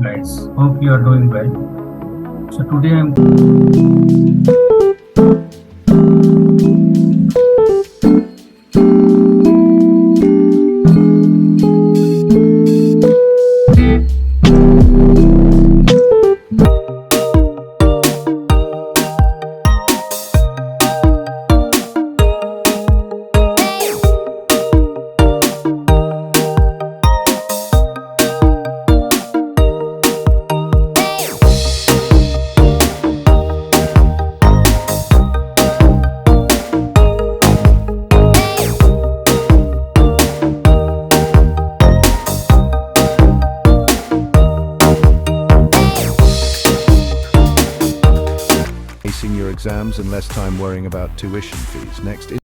guys. Hope you are doing well. So today I'm acing your exams and less time worrying about tuition fees. Next is